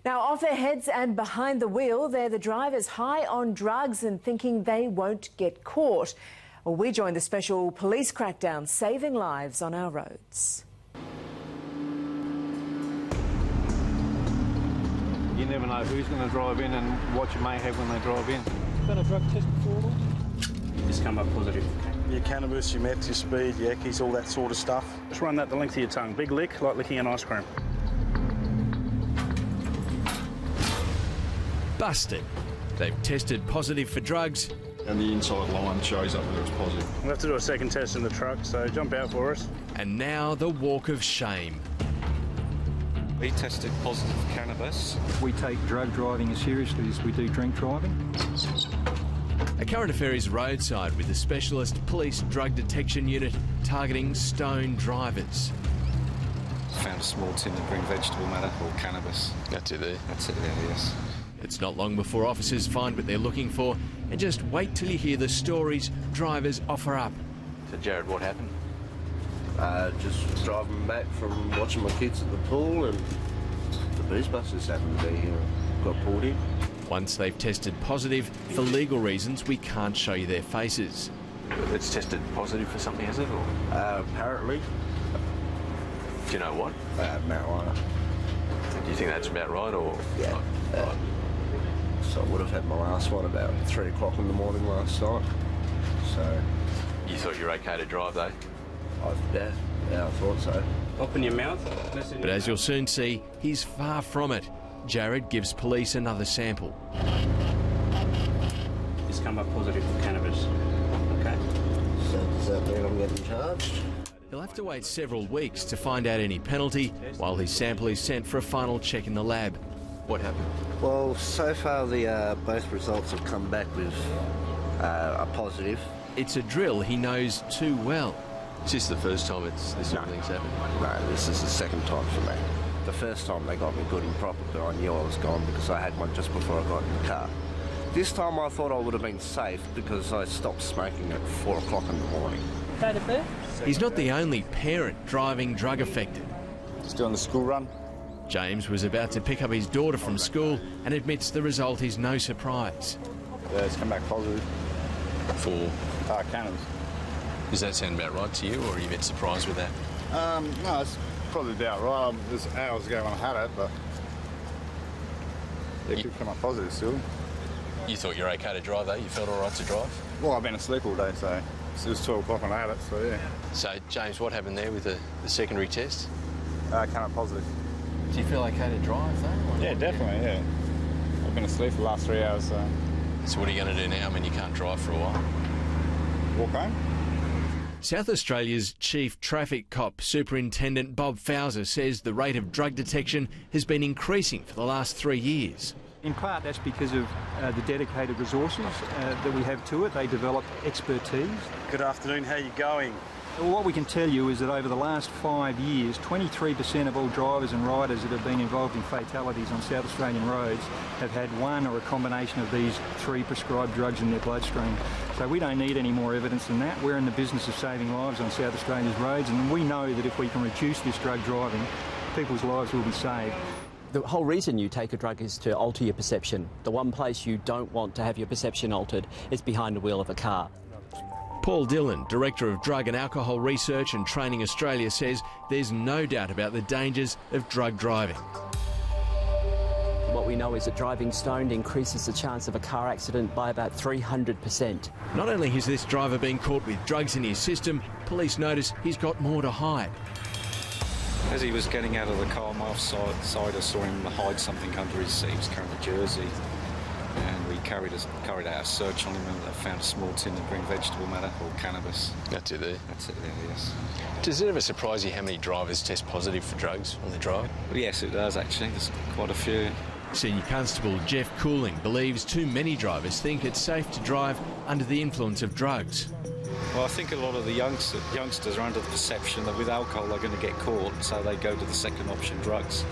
Now, off their heads and behind the wheel, they're the drivers high on drugs and thinking they won't get caught. Well, we joined the special police crackdown, saving lives on our roads. You never know who's going to drive in and what you may have when they drive in. Done a drug test before? Just come up positive. Your cannabis, your meth, your speed, your eckies, all that sort of stuff. Just run that the length of your tongue. Big lick, like licking an ice cream. Busted. They've tested positive for drugs. And the inside line shows up that it's positive. We'll have to do a second test in the truck, so jump out for us. And now the walk of shame. We tested positive for cannabis. We take drug driving as seriously as we do drink driving. A current affair is roadside with a specialist police drug detection unit targeting stoned drivers. Found a small tin of green vegetable matter or cannabis. That's it there. That's it there, yes. It's not long before officers find what they're looking for, and just wait till you hear the stories drivers offer up. So, Jared, what happened? Just driving back from watching my kids at the pool, and the booze busters happened to be here and got pulled in. Once they've tested positive, for legal reasons we can't show you their faces. It's tested positive for something, has it? Or? Apparently. Do you know what? Marijuana. Do you think that's about right, or? Yeah. Right. So I would have had my last one about 3 o'clock in the morning last night. So. You thought you were okay to drive, though? Yeah, I thought so. Open your mouth. But as you'll soon see, he's far from it. Jared gives police another sample. Just come up positive for cannabis. Okay. So does that mean I'm getting charged? He'll have to wait several weeks to find out any penalty, while his sample is sent for a final check in the lab. What happened? Well, so far the both results have come back with a positive. It's a drill he knows too well. Is this the first time this sort of thing's happened? No, this is the second time for me. The first time they got me good and proper, but I knew I was gone because I had one just before I got in the car. This time I thought I would have been safe because I stopped smoking at 4 o'clock in the morning. Date of birth? He's not the only parent driving drug affected. Just doing the school run. James was about to pick up his daughter from school and admits the result is no surprise. Yeah, it's come back positive. For? Cannabis. Does that sound about right to you, or are you a bit surprised with that? No, it's probably about right. It was hours ago when I had it, but it could come up positive still. You thought you were okay to drive, though? You felt all right to drive? Well, I've been asleep all day, so it was 12 o'clock when I had it, so yeah. So, James, what happened there with the secondary test? Came up positive. Do you feel okay to drive, though? Yeah, definitely, yeah. I've been asleep for the last 3 hours, so. So what are you going to do now when you can't drive for a while? Walk home. South Australia's Chief Traffic Cop Superintendent Bob Fowler says the rate of drug detection has been increasing for the last 3 years. In part that's because of the dedicated resources that we have to it. They develop expertise. Good afternoon, how are you going? Well, what we can tell you is that over the last 5 years, 23% of all drivers and riders that have been involved in fatalities on South Australian roads have had one or a combination of these 3 prescribed drugs in their bloodstream. So we don't need any more evidence than that. We're in the business of saving lives on South Australia's roads, and we know that if we can reduce this drug driving, people's lives will be saved. The whole reason you take a drug is to alter your perception. The one place you don't want to have your perception altered is behind the wheel of a car. Paul Dillon, Director of Drug and Alcohol Research and Training Australia, says there's no doubt about the dangers of drug driving. What we know is that driving stoned increases the chance of a car accident by about 300%. Not only has this driver been caught with drugs in his system, police notice he's got more to hide. As he was getting out of the car, my offside I saw him hide something under his seat. He was carrying a jersey. And we carried out a search on him and found a small tin of green vegetable matter or cannabis. That's it there? That's it there, yes. Does it ever surprise you how many drivers test positive for drugs on the drive? Well, yes, it does actually. There's quite a few. Senior Constable Jeff Cooling believes too many drivers think it's safe to drive under the influence of drugs. Well, I think a lot of the youngsters are under the perception that with alcohol they're going to get caught, so they go to the second option, drugs.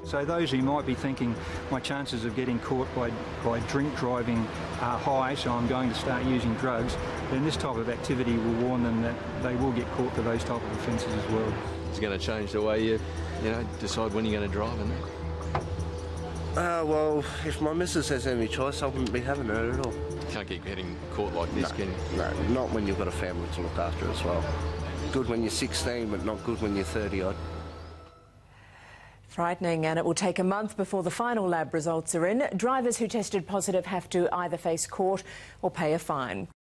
So those who might be thinking my chances of getting caught by drink driving are high, so I'm going to start using drugs, then this type of activity will warn them that they will get caught for those type of offences as well. It's going to change the way you decide when you're going to drive, isn't it? Well, if my missus has any choice, I wouldn't be having her at all. Can't keep getting caught like this, can you? No, not when you've got a family to look after as well. Good when you're 16, but not good when you're 30-odd. Frightening, and it will take a month before the final lab results are in. Drivers who tested positive have to either face court or pay a fine.